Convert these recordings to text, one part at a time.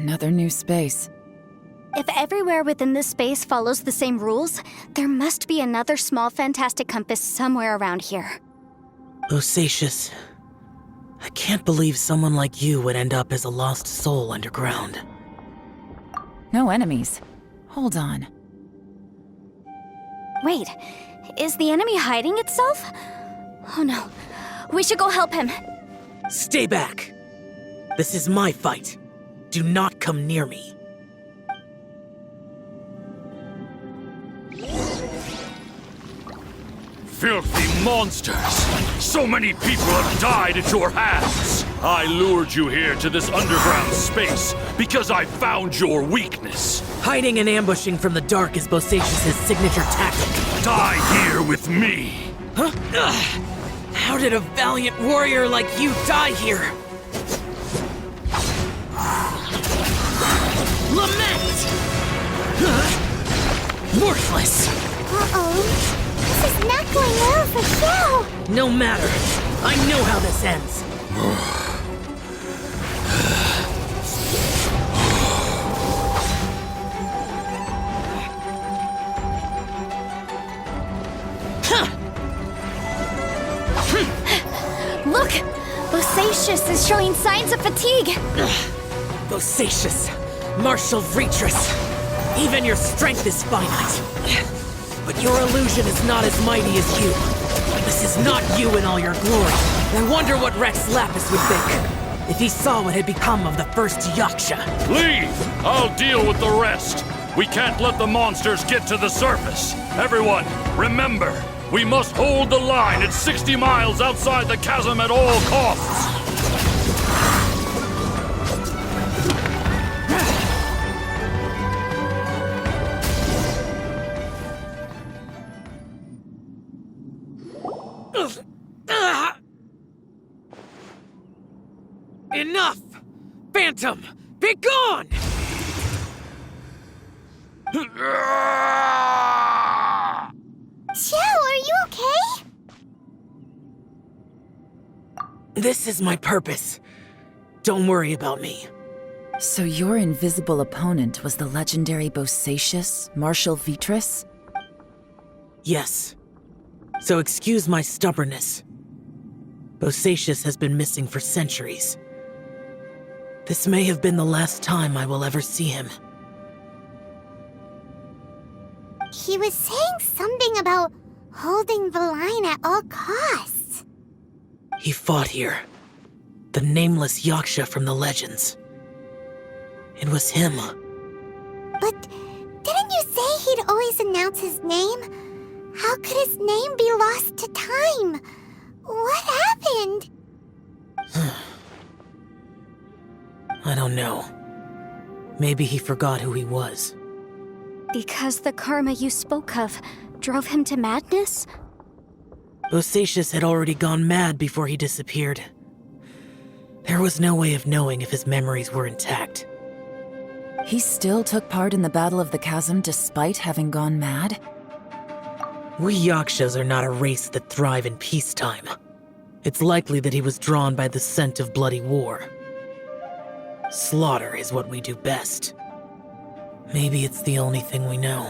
Another new space. If everywhere within this space follows the same rules, there must be another small fantastic compass somewhere around here. Bosacius, I can't believe someone like you would end up as a lost soul underground. No enemies. Hold on. Wait, is the enemy hiding itself? Oh no, we should go help him. Stay back! This is my fight. Do not come near me. Filthy monsters! So many people have died at your hands! I lured you here to this underground space because I found your weakness. Hiding and ambushing from the dark is Bosacius' signature tactic. Die here with me! Huh? Ugh. How did a valiant warrior like you die here? Lament! Worthless! Uh-oh. This is not going well for Xiao! No matter. I know how this ends. Look! Bosacius is showing signs of fatigue. Bosacius, Martial Retris. Even your strength is finite. But your illusion is not as mighty as you. This is not you in all your glory. I wonder what Rex Lapis would think if he saw what had become of the first Yaksha. Leave! I'll deal with the rest. We can't let the monsters get to the surface. Everyone, remember, we must hold the line at 60 miles outside the chasm at all costs. Enough! Phantom, be gone! Xiao, are you okay? This is my purpose. Don't worry about me. So your invisible opponent was the legendary Bosacius, Martial Vitris? Yes. So excuse my stubbornness. Bosacius has been missing for centuries. This may have been the last time I will ever see him. He was saying something about holding the line at all costs. He fought here. The nameless Yaksha from the legends. It was him. But didn't you say he'd always announce his name? How could his name be lost to time? What happened? I don't know. Maybe he forgot who he was. Because the karma you spoke of drove him to madness? Bosacius had already gone mad before he disappeared. There was no way of knowing if his memories were intact. He still took part in the Battle of the Chasm despite having gone mad? We Yakshas are not a race that thrive in peacetime. It's likely that he was drawn by the scent of bloody war. Slaughter is what we do best. Maybe it's the only thing we know.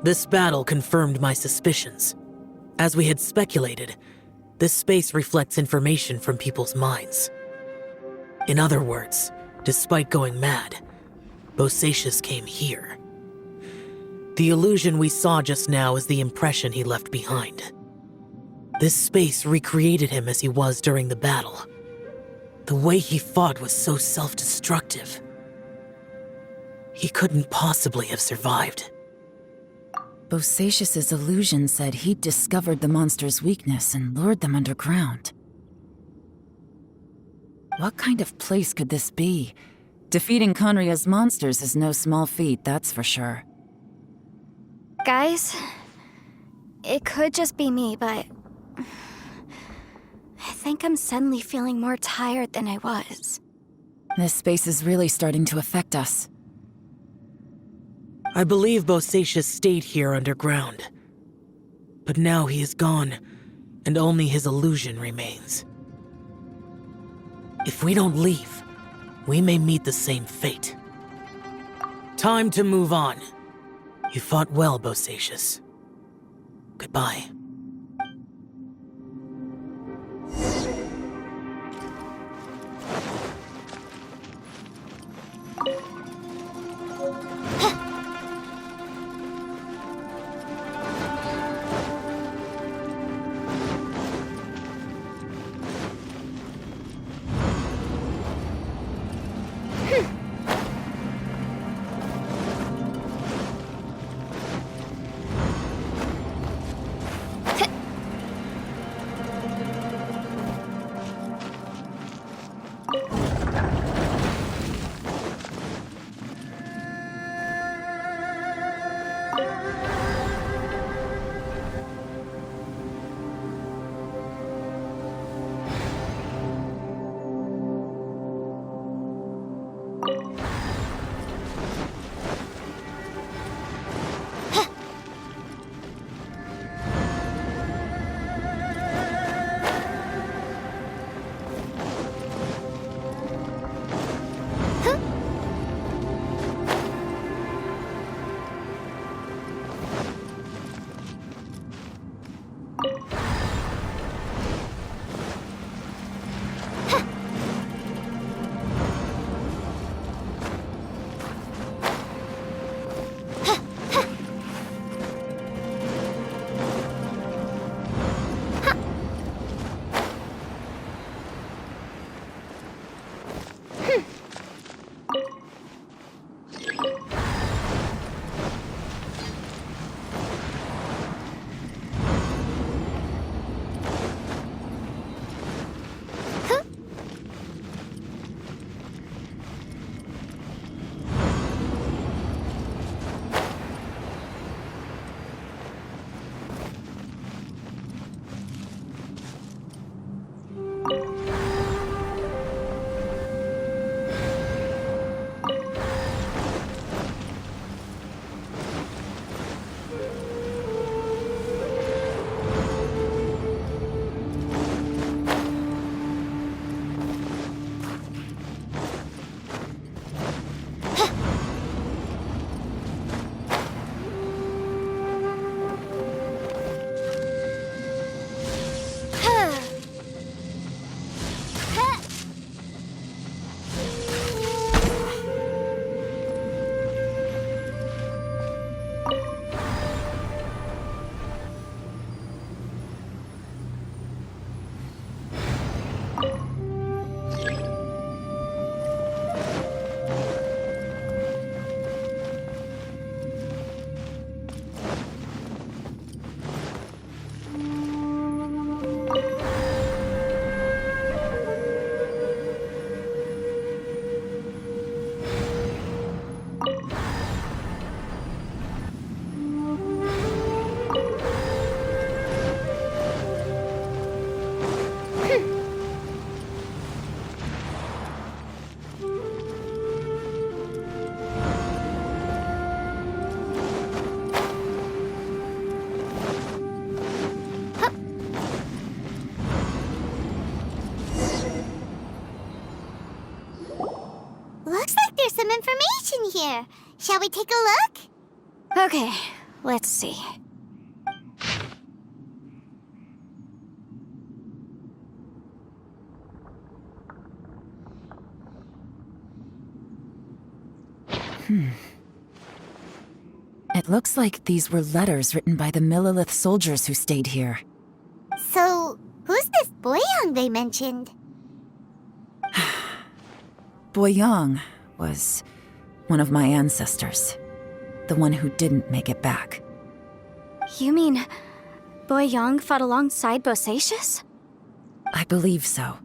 This battle confirmed my suspicions. As we had speculated, this space reflects information from people's minds. In other words, despite going mad, Bosacius came here. The illusion we saw just now is the impression he left behind. This space recreated him as he was during the battle. The way he fought was so self-destructive. He couldn't possibly have survived. Bosacius's illusion said he'd discovered the monster's weakness and lured them underground. What kind of place could this be? Defeating Conria's monsters is no small feat, that's for sure. Guys, it could just be me, but I think I'm suddenly feeling more tired than I was. This space is really starting to affect us. I believe Bosacius stayed here underground. But now he is gone, and only his illusion remains. If we don't leave, we may meet the same fate. Time to move on. You fought well, Bosacius. Goodbye. Looks like there's some information here. Shall we take a look? Okay, let's see. It looks like these were letters written by the Millilith soldiers who stayed here. So, who's this Boyang they mentioned? Boyang was one of my ancestors. The one who didn't make it back. You mean Boyang fought alongside Bosacius? I believe so.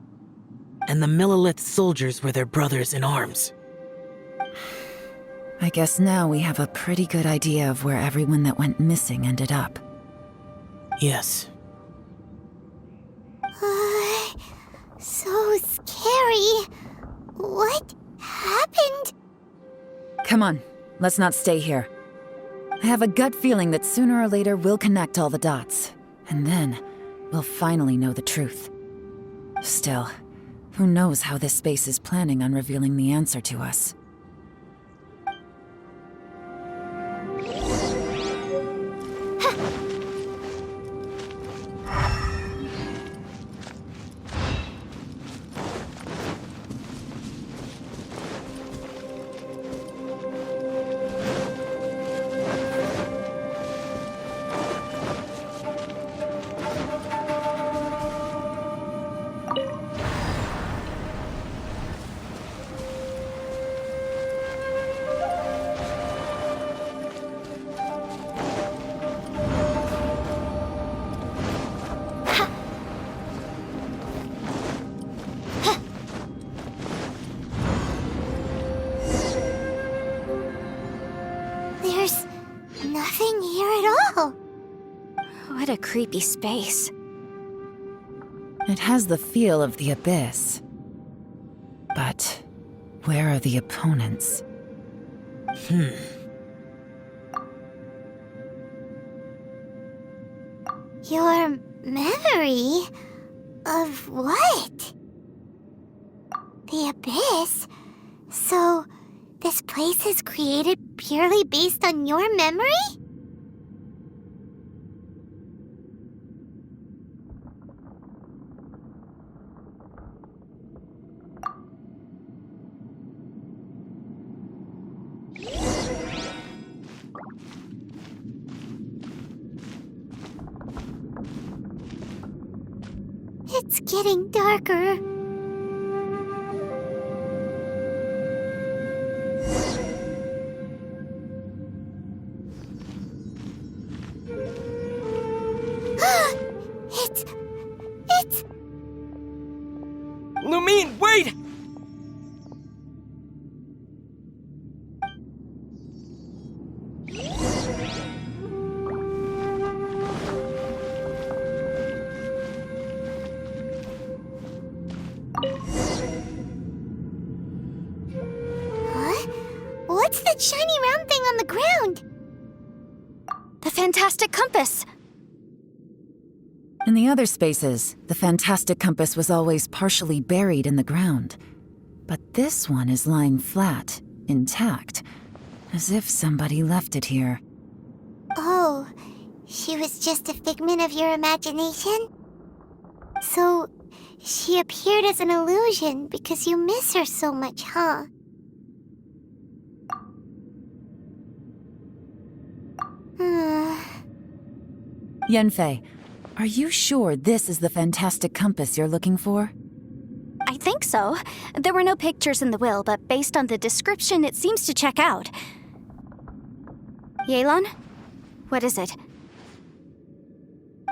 And the Millilith soldiers were their brothers in arms. I guess now we have a pretty good idea of where everyone that went missing ended up. Yes. So scary. What happened? Come on, let's not stay here. I have a gut feeling that sooner or later we'll connect all the dots. And then, we'll finally know the truth. Still, Who knows how this space is planning on revealing the answer to us? There's nothing here at all. What a creepy space. It has the feel of the abyss. But where are the opponents? Your memory of what? The abyss? So, this place is created purely based on your memory? It's getting darker. It's... Lumine, wait! Huh? What's that shiny round thing on the ground? The fantastic compass! In the other spaces, the fantastic compass was always partially buried in the ground. But this one is lying flat, intact, as if somebody left it here. Oh, she was just a figment of your imagination? So, she appeared as an illusion because you miss her so much, huh? Yanfei, are you sure this is the fantastic compass you're looking for? I think so. There were no pictures in the will, but based on the description, it seems to check out. Yelan? What is it?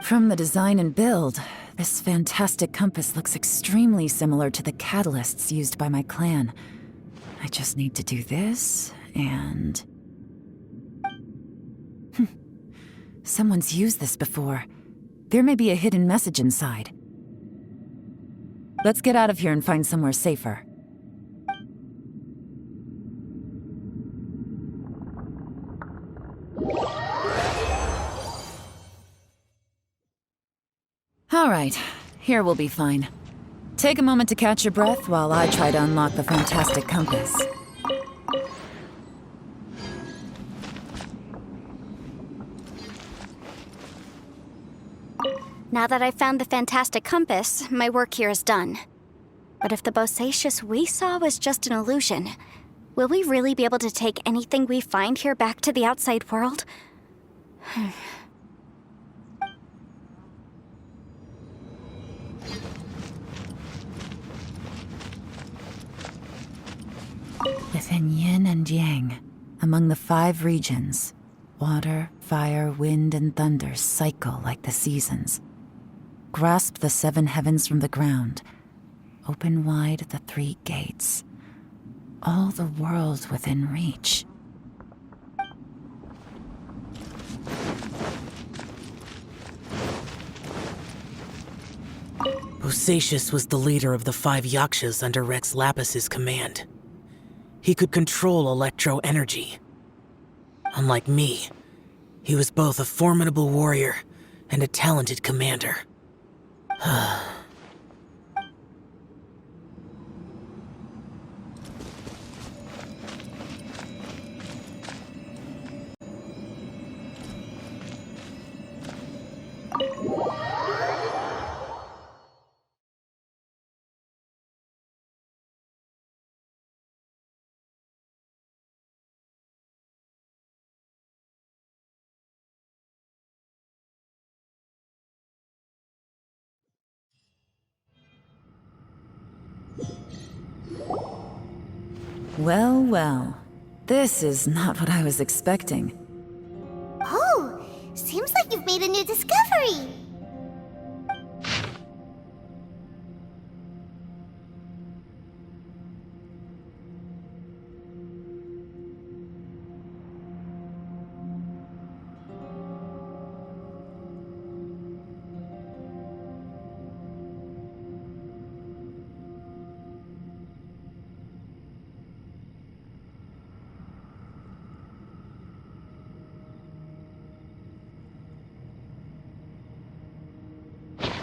From the design and build, this fantastic compass looks extremely similar to the catalysts used by my clan. I just need to do this, and... Someone's used this before. There may be a hidden message inside. Let's get out of here and find somewhere safer. All right, here we'll be fine. Take a moment to catch your breath while I try to unlock the fantastic compass. Now that I've found the fantastic compass, my work here is done. But if the Bosacious we saw was just an illusion, will we really be able to take anything we find here back to the outside world? Within yin and yang, among the 5 regions, water, fire, wind, and thunder cycle like the seasons. Grasp the 7 heavens from the ground. Open wide the 3 gates. All the world within reach. Bosacious was the leader of the 5 Yakshas under Rex Lapis's command. He could control electro energy. Unlike me, he was both a formidable warrior and a talented commander. Well, well. This is not what I was expecting. Oh, seems like you've made a new discovery.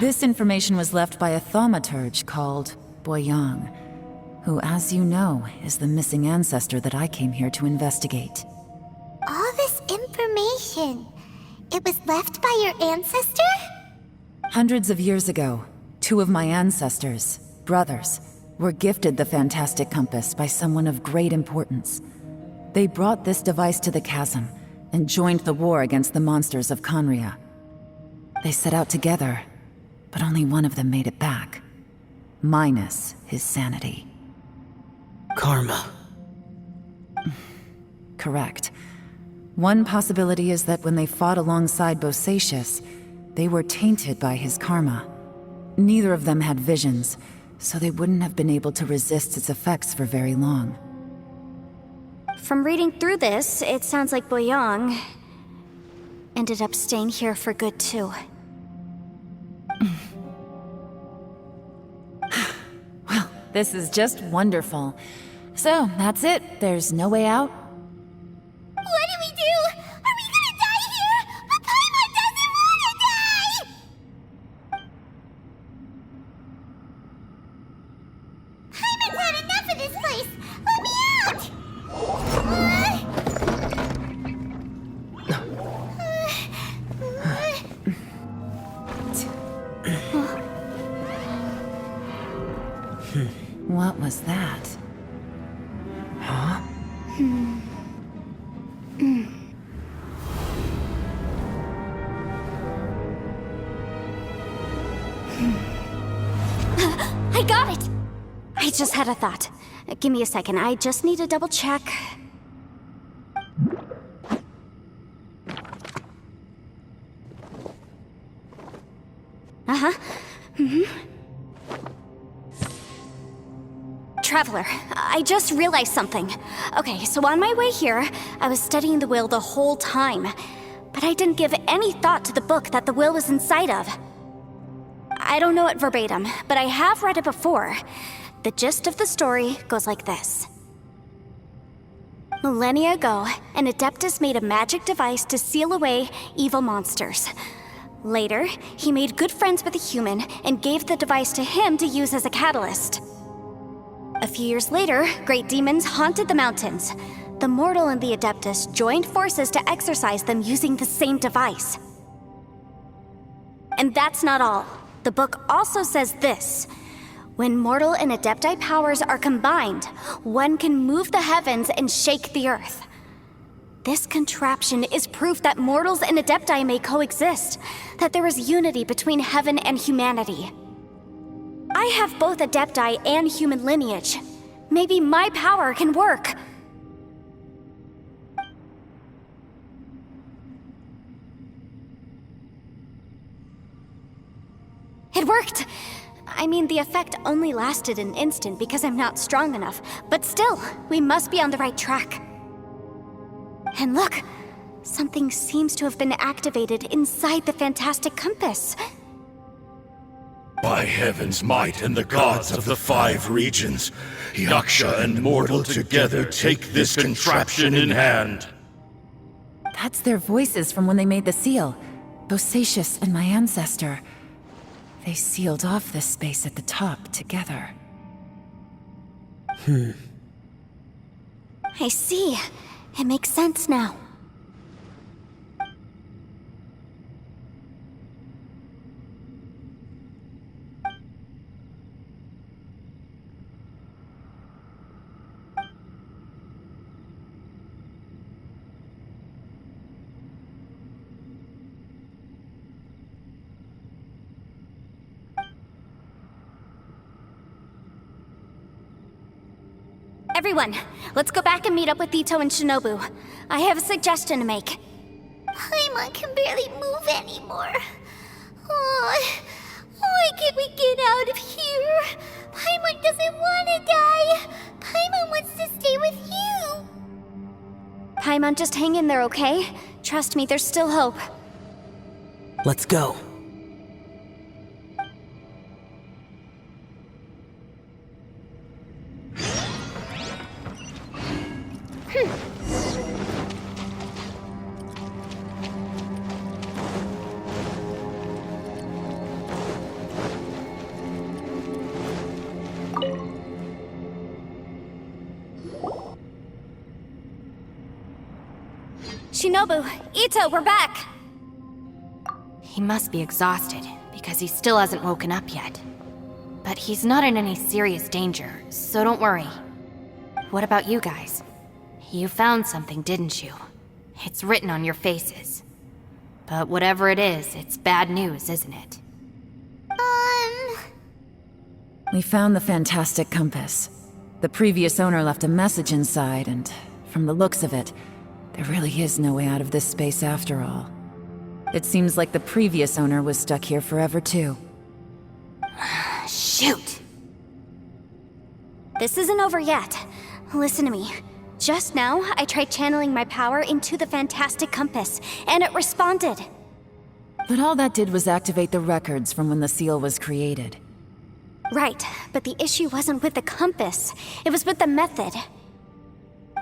This information was left by a thaumaturge called Boyang, who, as you know, is the missing ancestor that I came here to investigate. All this information, it was left by your ancestor? Hundreds of years ago, two of my ancestors, brothers, were gifted the fantastic compass by someone of great importance. They brought this device to the chasm and joined the war against the monsters of Conria. They set out together, but only one of them made it back, minus his sanity. Karma. Correct. One possibility is that when they fought alongside Bosacius, they were tainted by his karma. Neither of them had visions, so they wouldn't have been able to resist its effects for very long. From reading through this, it sounds like Boyang ended up staying here for good too. Well, this is just wonderful. So, that's it. There's no way out? What do we do? Are we gonna die here? But Paimon doesn't wanna die! Paimon's had enough of this place! Let me out! What was that? Huh? I got it! I just had a thought. Give me a second, I just need to double check. Uh-huh. Traveler, I just realized something. Okay, so on my way here, I was studying the will the whole time, but I didn't give any thought to the book that the will was inside of. I don't know it verbatim, but I have read it before. The gist of the story goes like this. Millennia ago, an Adeptus made a magic device to seal away evil monsters. Later, he made good friends with a human and gave the device to him to use as a catalyst. A few years later, great demons haunted the mountains. The mortal and the Adeptus joined forces to exorcise them using the same device. And that's not all. The book also says this. When mortal and Adepti powers are combined, one can move the heavens and shake the earth. This contraption is proof that mortals and Adepti may coexist, that there is unity between heaven and humanity. I have both Adepti and human lineage. Maybe my power can work. It worked! I mean, the effect only lasted an instant because I'm not strong enough, but still, we must be on the right track. And look, something seems to have been activated inside the fantastic compass. By heaven's might and the gods of the 5 regions, Yaksha and mortal together take this contraption in hand. That's their voices from when they made the seal. Bosacius and my ancestor. They sealed off this space at the top together. I see. It makes sense now. Everyone, let's go back and meet up with Ito and Shinobu. I have a suggestion to make. Paimon can barely move anymore. Oh, why can't we get out of here? Paimon doesn't want to die. Paimon wants to stay with you. Paimon, just hang in there, okay? Trust me, there's still hope. Let's go. Shinobu, Ito, we're back! He must be exhausted, because he still hasn't woken up yet. But he's not in any serious danger, so don't worry. What about you guys? You found something, didn't you? It's written on your faces. But whatever it is, it's bad news, isn't it? We found the fantastic compass. The previous owner left a message inside, and from the looks of it, there really is no way out of this space after all. It seems like the previous owner was stuck here forever too. Shoot! This isn't over yet. Listen to me. Just now, I tried channeling my power into the fantastic compass, and it responded. But all that did was activate the records from when the seal was created. Right, but the issue wasn't with the compass. It was with the method.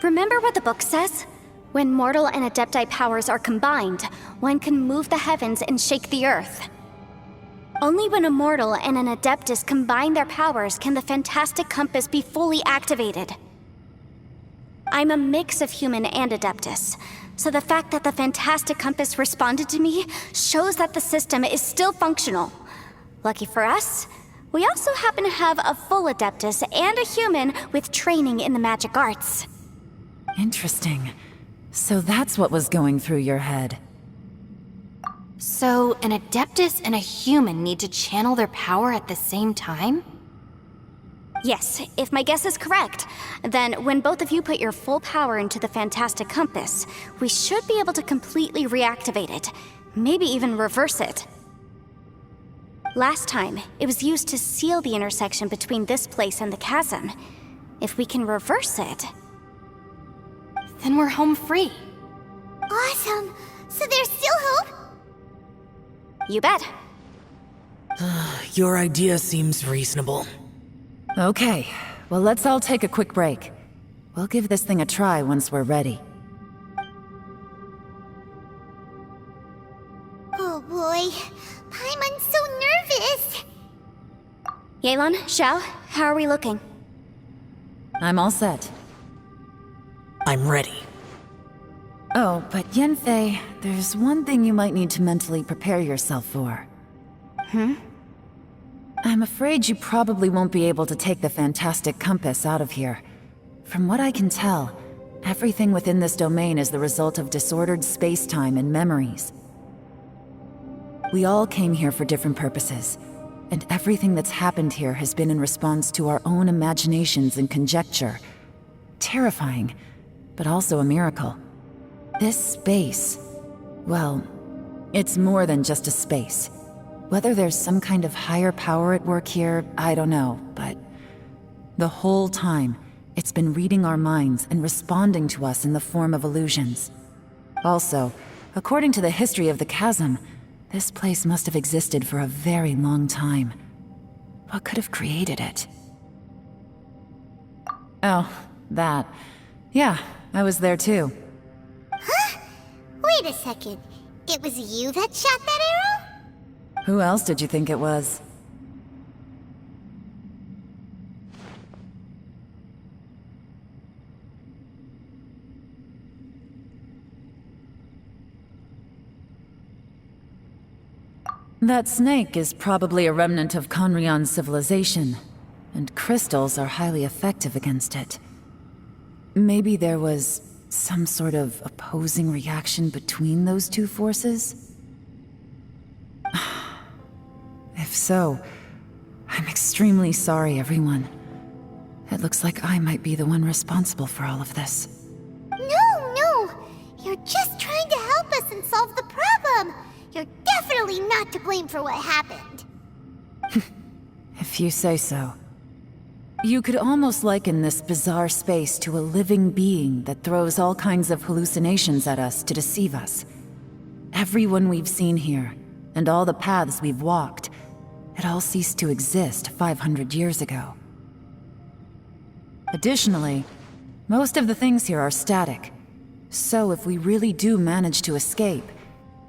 Remember what the book says? When mortal and adepti powers are combined, one can move the heavens and shake the earth. Only when a mortal and an adeptus combine their powers can the fantastic compass be fully activated. I'm a mix of human and adeptus, so the fact that the fantastic compass responded to me shows that the system is still functional. Lucky for us, we also happen to have a full adeptus and a human with training in the magic arts. Interesting. So that's what was going through your head. So, an adeptus and a human need to channel their power at the same time? Yes, if my guess is correct, then when both of you put your full power into the fantastic compass, we should be able to completely reactivate it, maybe even reverse it. Last time, it was used to seal the intersection between this place and the chasm. If we can reverse it... Then we're home free. Awesome. So there's still hope? You bet. Your idea seems reasonable. Okay, well let's all take a quick break. We'll give this thing a try once we're ready. Oh boy. Paimon's so nervous. Yelan, Xiao, how are we looking? I'm all set. I'm ready. Oh, but Yanfei, there's one thing you might need to mentally prepare yourself for. I'm afraid you probably won't be able to take the fantastic compass out of here. From what I can tell, everything within this domain is the result of disordered space-time and memories. We all came here for different purposes, and everything that's happened here has been in response to our own imaginations and conjecture. Terrifying, but also a miracle. This space, well, it's more than just a space. Whether there's some kind of higher power at work here, I don't know, but the whole time, it's been reading our minds and responding to us in the form of illusions. Also, according to the history of the chasm, this place must have existed for a very long time. What could have created it? Oh, that. Yeah, I was there too. Huh? Wait a second. It was you that shot that arrow? Who else did you think it was? That snake is probably a remnant of Conrion's civilization, and crystals are highly effective against it. Maybe there was some sort of opposing reaction between those two forces? If so, I'm extremely sorry, everyone. It looks like I might be the one responsible for all of this. No! You're just trying to help us and solve the problem! You're definitely not to blame for what happened. If you say so. You could almost liken this bizarre space to a living being that throws all kinds of hallucinations at us to deceive us. Everyone we've seen here, and all the paths we've walked, it all ceased to exist 500 years ago. Additionally, most of the things here are static. So if we really do manage to escape,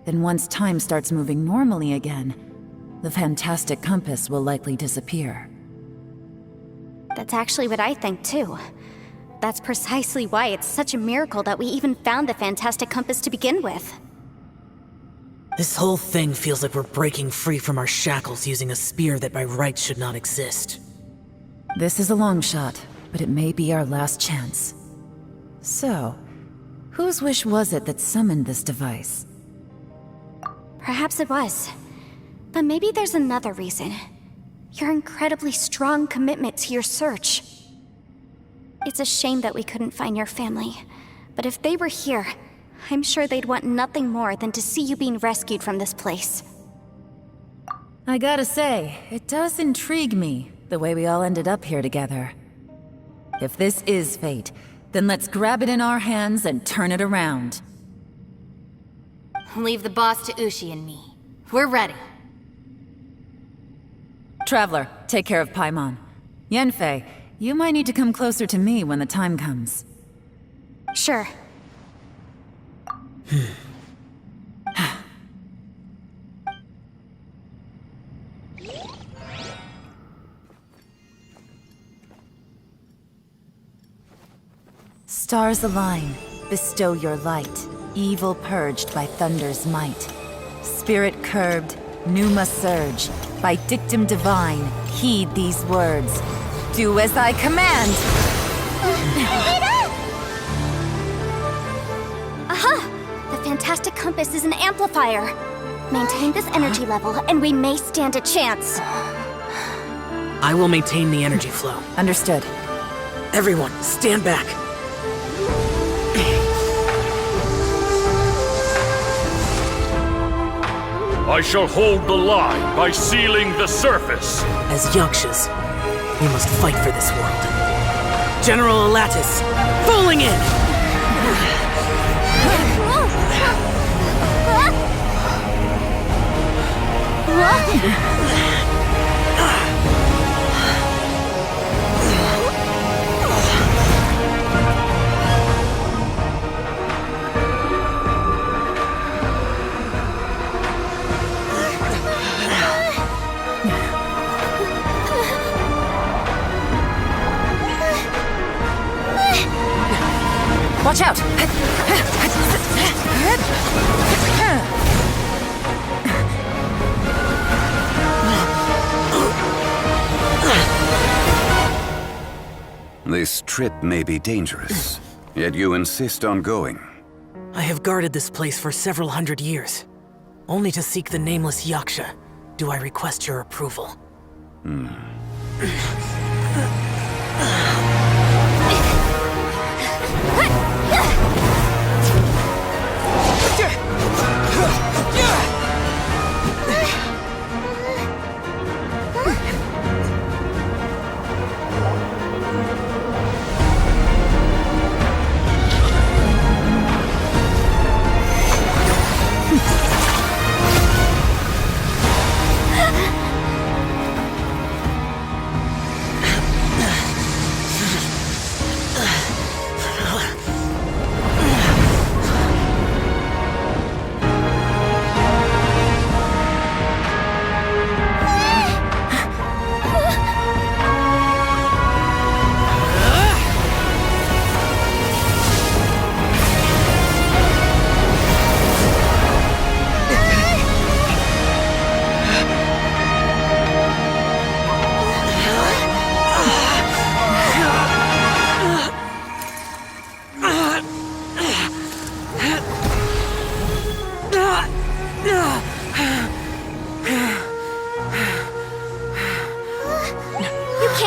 then once time starts moving normally again, the fantastic compass will likely disappear. That's actually what I think, too. That's precisely why it's such a miracle that we even found the fantastic compass to begin with. This whole thing feels like we're breaking free from our shackles using a spear that by rights should not exist. This is a long shot, but it may be our last chance. So, whose wish was it that summoned this device? Perhaps it was. But maybe there's another reason. Your incredibly strong commitment to your search. It's a shame that we couldn't find your family. But if they were here, I'm sure they'd want nothing more than to see you being rescued from this place. I gotta say, it does intrigue me, the way we all ended up here together. If this is fate, then let's grab it in our hands and turn it around. Leave the boss to Ushi and me. We're ready. Traveler, take care of Paimon. Yanfei, you might need to come closer to me when the time comes. Sure. Stars align, bestow your light. Evil purged by thunder's might. Spirit curbed, pneuma surge. By dictum divine, heed these words. Do as I command! Aha! The fantastic compass is an amplifier. Maintain this energy level, and we may stand a chance. I will maintain the energy flow. Understood. Everyone, stand back. I shall hold the line by sealing the surface. As Yakshas, we must fight for this world. General Alatus, falling in! Watch out! This trip may be dangerous, yet you insist on going. I have guarded this place for several hundred years. Only to seek the nameless Yaksha, do I request your approval.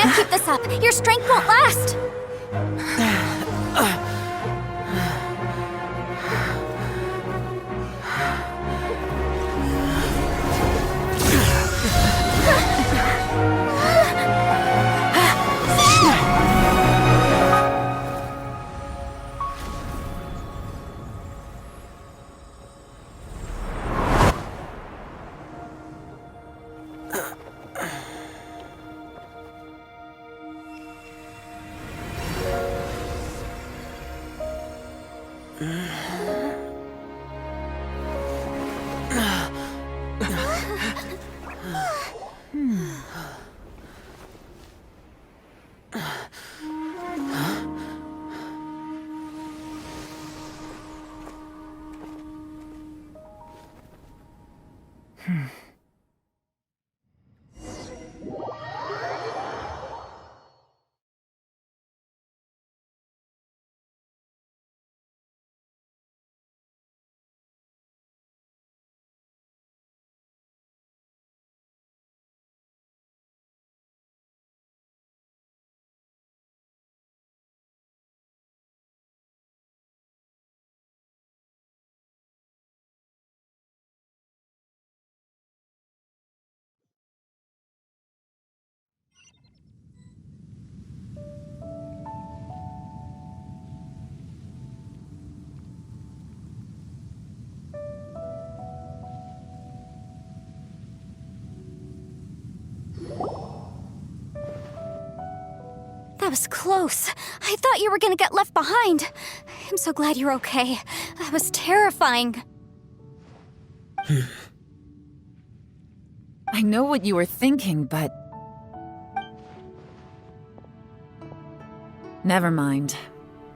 can't keep this up. Your strength won't last. That was close. I thought you were gonna get left behind. I'm so glad you're okay. That was terrifying. I know what you were thinking, but... Never mind.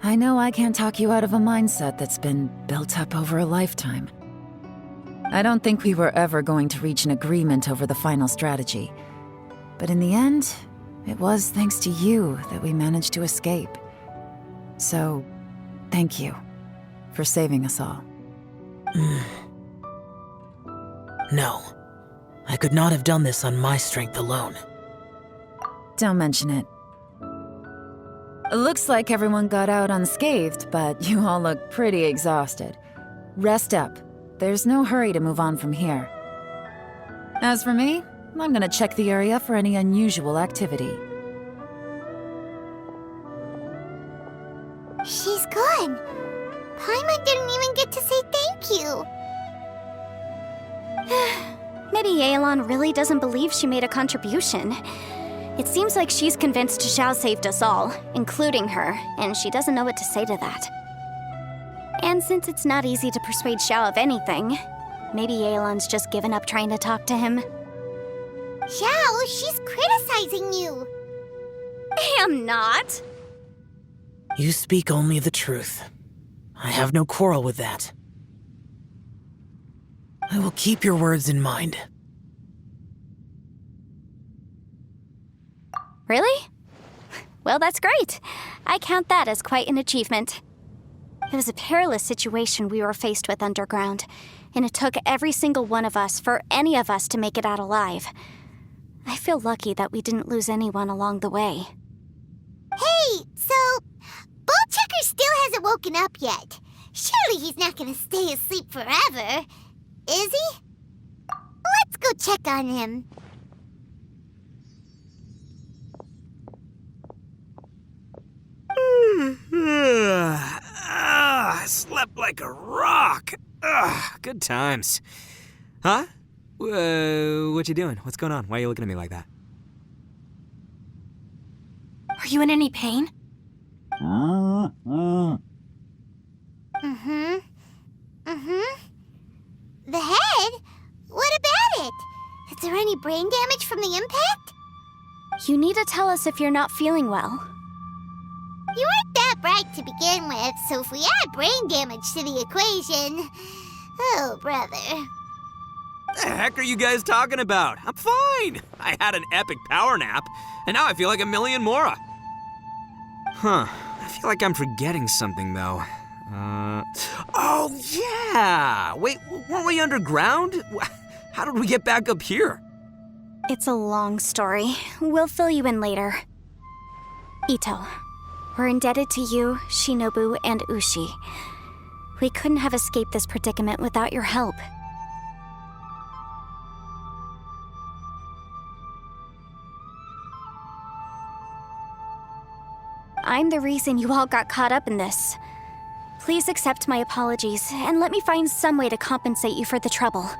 I know I can't talk you out of a mindset that's been built up over a lifetime. I don't think we were ever going to reach an agreement over the final strategy. But in the end, it was thanks to you that we managed to escape. So, thank you for saving us all. No. I could not have done this on my strength alone. Don't mention it. Looks like everyone got out unscathed, but you all look pretty exhausted. Rest up. There's no hurry to move on from here. As for me, I'm gonna check the area for any unusual activity. She's gone. Paimon didn't even get to say thank you. Maybe Yelan really doesn't believe she made a contribution. It seems like she's convinced Xiao saved us all, including her, and she doesn't know what to say to that. And since it's not easy to persuade Xiao of anything, maybe Yelan's just given up trying to talk to him. Xiao, she's criticizing you. I'm not. You speak only the truth. I have no quarrel with that. I will keep your words in mind. Really? Well, that's great. I count that as quite an achievement. It was a perilous situation we were faced with underground, and it took every single one of us for any of us to make it out alive. I feel lucky that we didn't lose anyone along the way. Hey, so... Bullchecker still hasn't woken up yet. Surely he's not gonna stay asleep forever, is he? Let's go check on him. I slept like a rock. Good times. Huh? What you doing? What's going on? Why are you looking at me like that? Are you in any pain? The head? What about it? Is there any brain damage from the impact? You need to tell us if you're not feeling well. You weren't that bright to begin with, so if we add brain damage to the equation... Oh, brother. The heck are you guys talking about? I'm fine. I had an epic power nap, and now I feel like a million Mora. Huh. I feel like I'm forgetting something, though. Oh, yeah! Wait, weren't we underground? How did we get back up here? It's a long story. We'll fill you in later. Ito, we're indebted to you, Shinobu, and Ushi. We couldn't have escaped this predicament without your help. I'm the reason you all got caught up in this. Please accept my apologies, and let me find some way to compensate you for the trouble.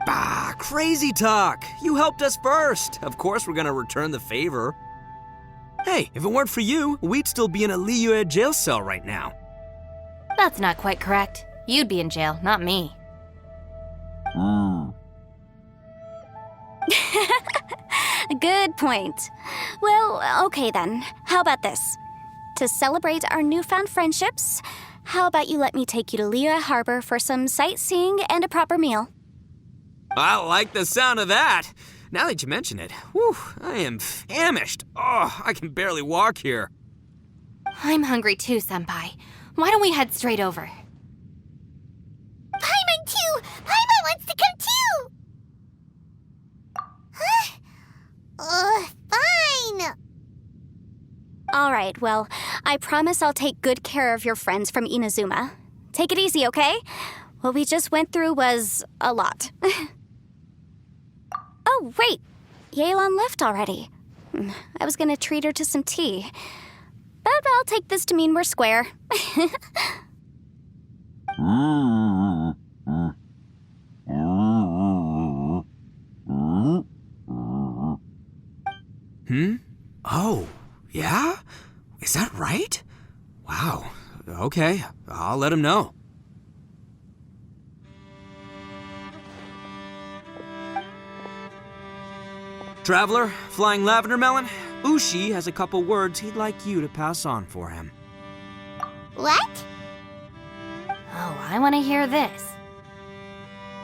Bah, crazy talk. You helped us first. Of course we're gonna return the favor. Hey, if it weren't for you, we'd still be in a Liyue jail cell right now. That's not quite correct. You'd be in jail, not me. Good point. Well, okay then. How about this? To celebrate our newfound friendships, how about you let me take you to Liyue Harbor for some sightseeing and a proper meal? I like the sound of that. Now that you mention it, whew, I am famished. Oh, I can barely walk here. I'm hungry too, Senpai. Why don't we head straight over? Paimon too! Paimon wants to come too! Huh? Fine! Alright, well, I promise I'll take good care of your friends from Inazuma. Take it easy, okay? What we just went through was a lot. Oh, wait! Yelan left already. I was gonna treat her to some tea. But I'll take this to mean we're square. Oh, yeah? Is that right? Wow. Okay, I'll let him know. Traveler, Flying Lavender Melon, Ushi has a couple words he'd like you to pass on for him. What? Oh, I want to hear this.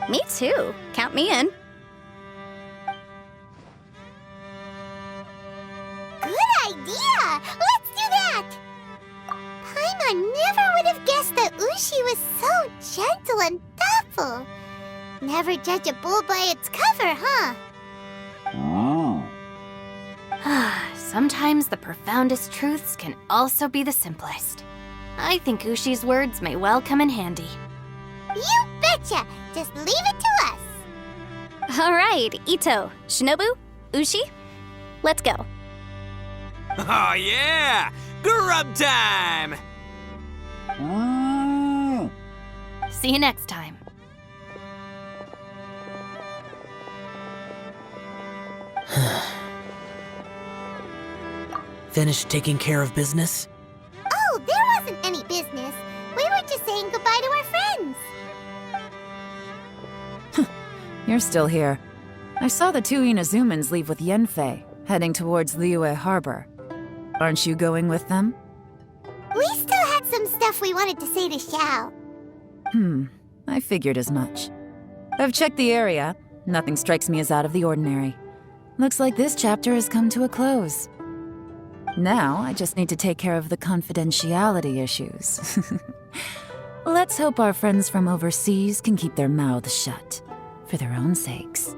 Me too. Count me in. Good idea! Let's do that! Paimon never would have guessed that Ushi was so gentle and thoughtful. Never judge a bull by its cover, huh? Sometimes the profoundest truths can also be the simplest. I think Ushi's words may well come in handy. You betcha! Just leave it to us! Alright, Ito, Shinobu, Ushi, let's go. Oh yeah! Grub time! See you next time. Finished taking care of business? Oh, there wasn't any business. We were just saying goodbye to our friends. You're still here. I saw the two Inazumans leave with Yenfei, heading towards Liyue Harbor. Aren't you going with them? We still had some stuff we wanted to say to Xiao. I figured as much. I've checked the area. Nothing strikes me as out of the ordinary. Looks like this chapter has come to a close. Now, I just need to take care of the confidentiality issues. Let's hope our friends from overseas can keep their mouths shut, for their own sakes.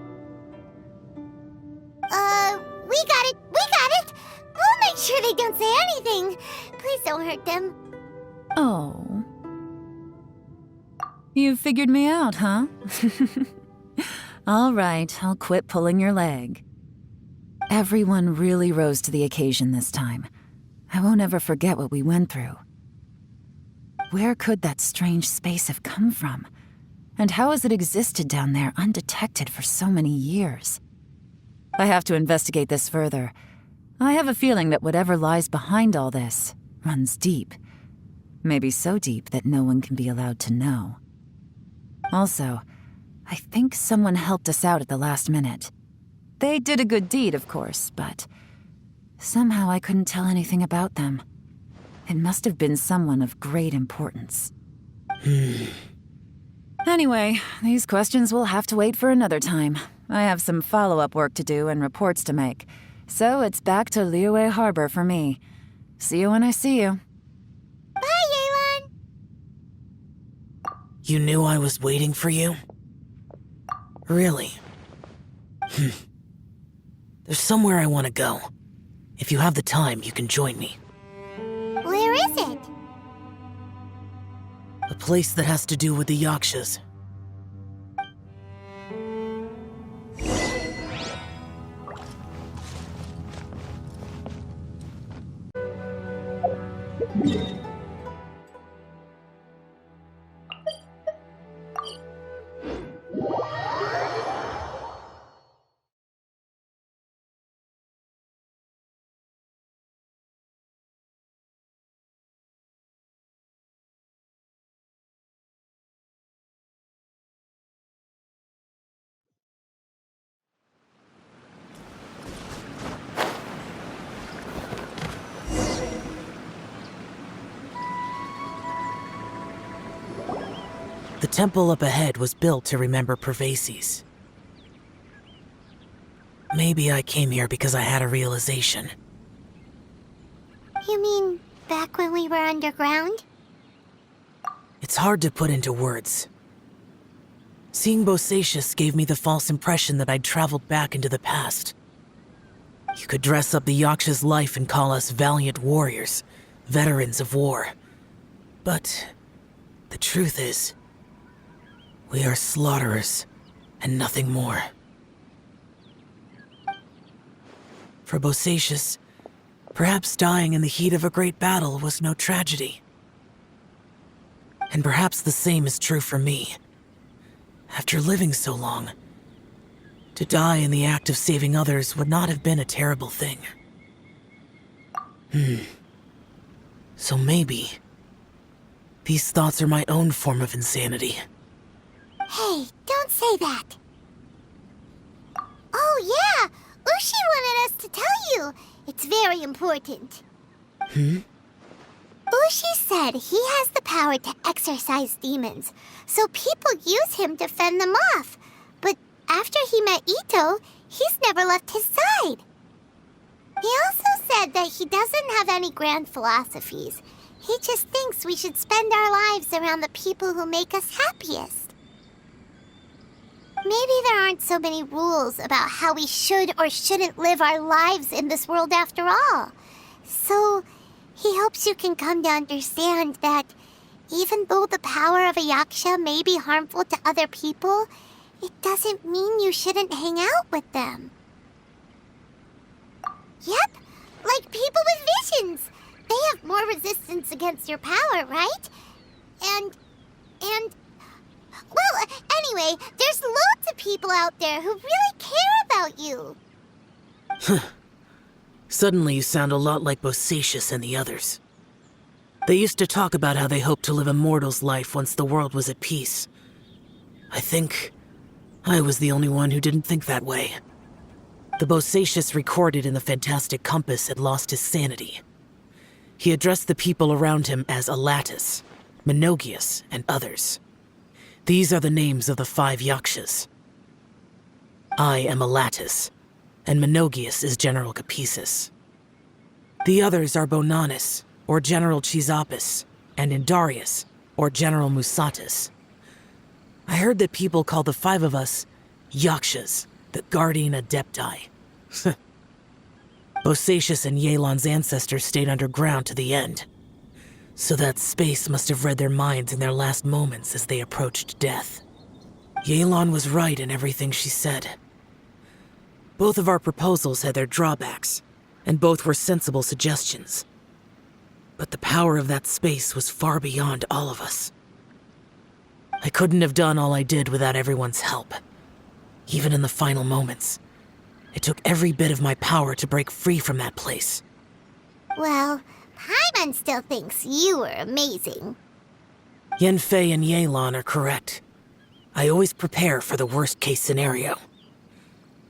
We got it! We got it! We'll make sure they don't say anything. Please don't hurt them. Oh. You figured me out, huh? All right, I'll quit pulling your leg. Everyone really rose to the occasion this time. I won't ever forget what we went through. Where could that strange space have come from? And how has it existed down there undetected for so many years? I have to investigate this further. I have a feeling that whatever lies behind all this runs deep. Maybe so deep that no one can be allowed to know. Also, I think someone helped us out at the last minute. They did a good deed, of course, but somehow I couldn't tell anything about them. It must have been someone of great importance. Anyway, these questions will have to wait for another time. I have some follow-up work to do and reports to make. So it's back to Liyue Harbor for me. See you when I see you. Bye, Yelan! You knew I was waiting for you? Really? There's somewhere I want to go. If you have the time, you can join me. Where is it? A place that has to do with the Yakshas. The temple up ahead was built to remember Pervases. Maybe I came here because I had a realization. You mean back when we were underground? It's hard to put into words. Seeing Bosacius gave me the false impression that I'd traveled back into the past. You could dress up the Yaksha's life and call us valiant warriors, veterans of war. But the truth is, we are slaughterers, and nothing more. For Bosacius, perhaps dying in the heat of a great battle was no tragedy. And perhaps the same is true for me. After living so long, to die in the act of saving others would not have been a terrible thing. So maybe these thoughts are my own form of insanity. Hey, don't say that. Oh yeah, Ushi wanted us to tell you. It's very important. Ushi said he has the power to exorcise demons, so people use him to fend them off. But after he met Ito, he's never left his side. He also said that he doesn't have any grand philosophies. He just thinks we should spend our lives around the people who make us happiest. Maybe there aren't so many rules about how we should or shouldn't live our lives in this world after all. So, he hopes you can come to understand that even though the power of a Yaksha may be harmful to other people, it doesn't mean you shouldn't hang out with them. Yep, like people with visions. They have more resistance against your power, right? And... Well, anyway, there's loads of people out there who really care about you. Suddenly you sound a lot like Bosacius and the others. They used to talk about how they hoped to live a mortal's life once the world was at peace. I think I was the only one who didn't think that way. The Bosacius recorded in the fantastic compass had lost his sanity. He addressed the people around him as Alatus, Menogius, and others. These are the names of the 5 Yakshas. I am Alatus, and Menogius is General Capisis. The others are Bonanis, or General Chisapis, and Indarius, or General Musatis. I heard that people call the 5 of us Yakshas, the Guardian Adepti. Bosacius and Yelan's ancestors stayed underground to the end, so that space must have read their minds in their last moments as they approached death. Yelan was right in everything she said. Both of our proposals had their drawbacks, and both were sensible suggestions. But the power of that space was far beyond all of us. I couldn't have done all I did without everyone's help. Even in the final moments, it took every bit of my power to break free from that place. Well, Paimon still thinks you were amazing. Yanfei and Yelan are correct. I always prepare for the worst-case scenario.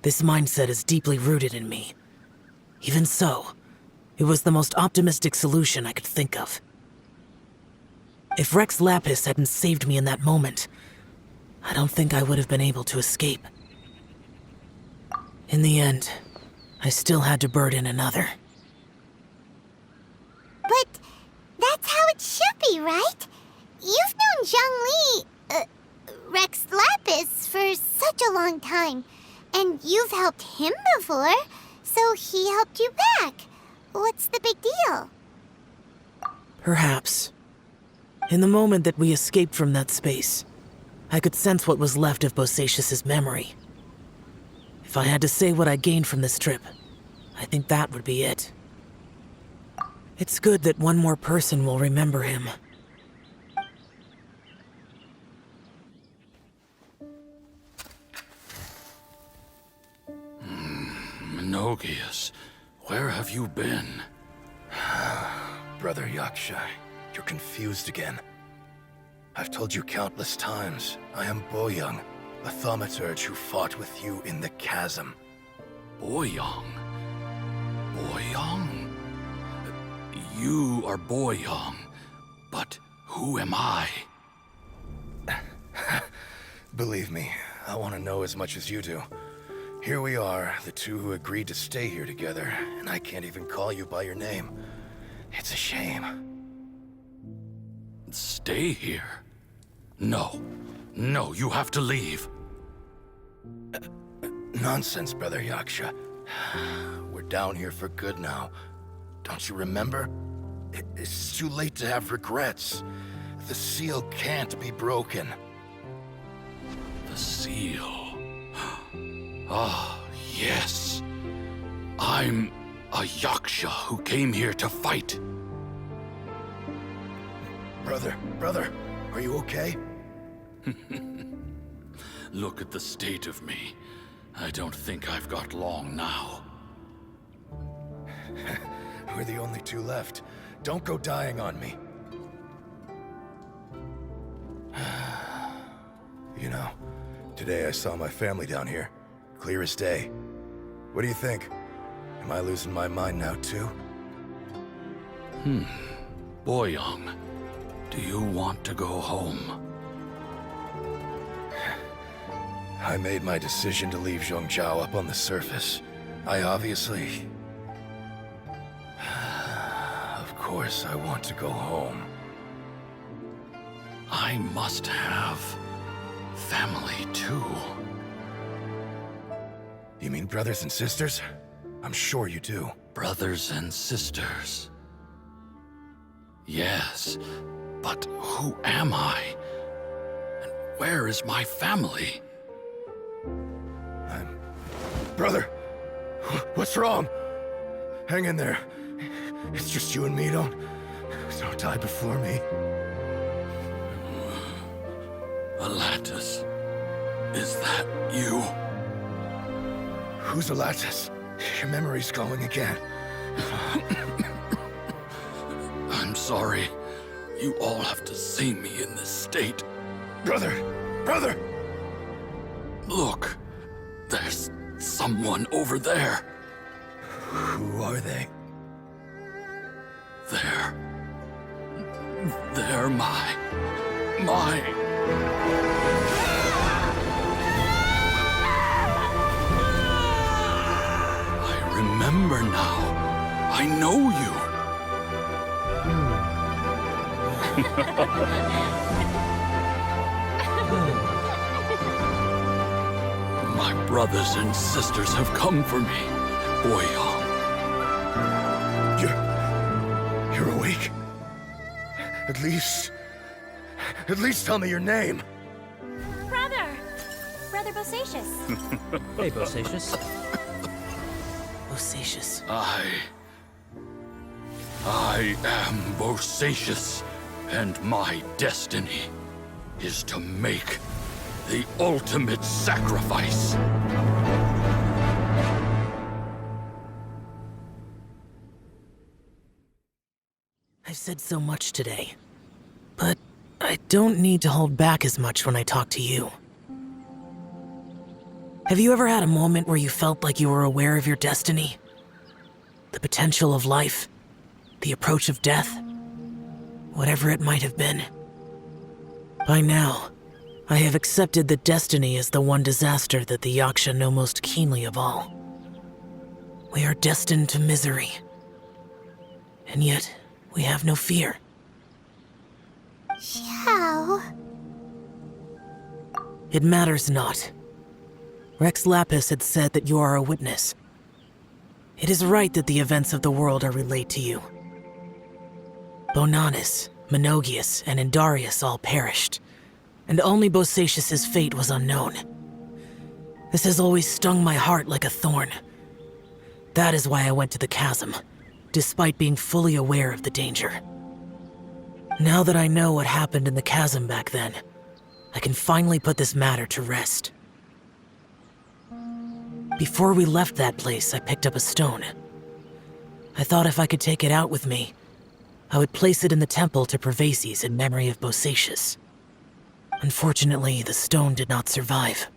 This mindset is deeply rooted in me. Even so, it was the most optimistic solution I could think of. If Rex Lapis hadn't saved me in that moment, I don't think I would have been able to escape. In the end, I still had to burden another. But that's how it should be, right? You've known Zhang Li, Rex Lapis, for such a long time. And you've helped him before, so he helped you back. What's the big deal? Perhaps. In the moment that we escaped from that space, I could sense what was left of Bosacius's memory. If I had to say what I gained from this trip, I think that would be it. It's good that one more person will remember him. Minogius, where have you been? Brother Yaksha, you're confused again. I've told you countless times, I am Boyoung, a thaumaturge who fought with you in the chasm. Boyoung? Boyoung? You are Boyoung, but who am I? Believe me, I want to know as much as you do. Here we are, the two who agreed to stay here together, and I can't even call you by your name. It's a shame. Stay here? No. No, you have to leave. Nonsense, Brother Yaksha. We're down here for good now. Don't you remember? It's too late to have regrets. The seal can't be broken. The seal. Ah, yes. I'm a Yaksha who came here to fight. Brother, are you okay? Look at the state of me. I don't think I've got long now. We're the only two left. Don't go dying on me. You know, today I saw my family down here. Clear as day. What do you think? Am I losing my mind now too? Boyoung, do you want to go home? I made my decision to leave Zhongzhou up on the surface. I obviously... Of course I want to go home. I must have family too. You mean brothers and sisters? I'm sure you do. Brothers and sisters. Yes, but who am I? And where is my family? Brother! What's wrong? Hang in there. It's just you and me, don't die before me. Alatus, is that you? Who's Alatus? Your memory's going again. I'm sorry. You all have to see me in this state. Brother! Look, there's someone over there. Who are they? They're my... I remember now. I know you. My brothers and sisters have come for me, Boyoung. You're awake? At least tell me your name. Brother Bosacius. Hey, Bosacius. Bosacius. I am Bosacius, and my destiny is to make the ultimate sacrifice. I've said so much today, but I don't need to hold back as much when I talk to you. Have you ever had a moment where you felt like you were aware of your destiny? The potential of life? The approach of death? Whatever it might have been. By now, I have accepted that destiny is the one disaster that the Yaksha know most keenly of all. We are destined to misery. And yet, we have no fear. How? It matters not. Rex Lapis had said that you are a witness. It is right that the events of the world are relayed to you. Bonanis, Menogius, and Indarius all perished, and only Bosacius's fate was unknown. This has always stung my heart like a thorn. That is why I went to the chasm, despite being fully aware of the danger. Now that I know what happened in the chasm back then, I can finally put this matter to rest. Before we left that place, I picked up a stone. I thought if I could take it out with me, I would place it in the temple to Pervases in memory of Bosacius. Unfortunately, the stone did not survive.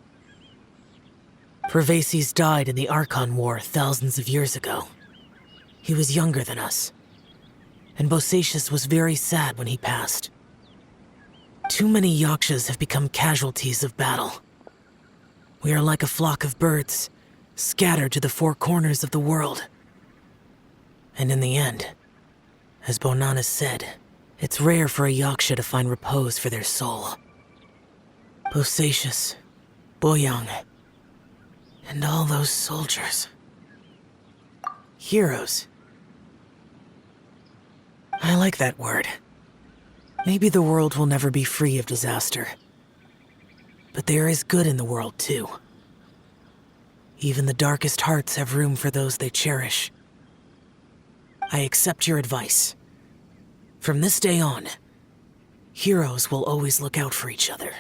Pervases died in the Archon War thousands of years ago. He was younger than us, and Bosacius was very sad when he passed. Too many Yakshas have become casualties of battle. We are like a flock of birds, scattered to the four corners of the world. And in the end, as Bonanis said, it's rare for a Yaksha to find repose for their soul. Bosacius, Boyang, and all those soldiers. Heroes. I like that word. Maybe the world will never be free of disaster. But there is good in the world, too. Even the darkest hearts have room for those they cherish. I accept your advice. From this day on, heroes will always look out for each other.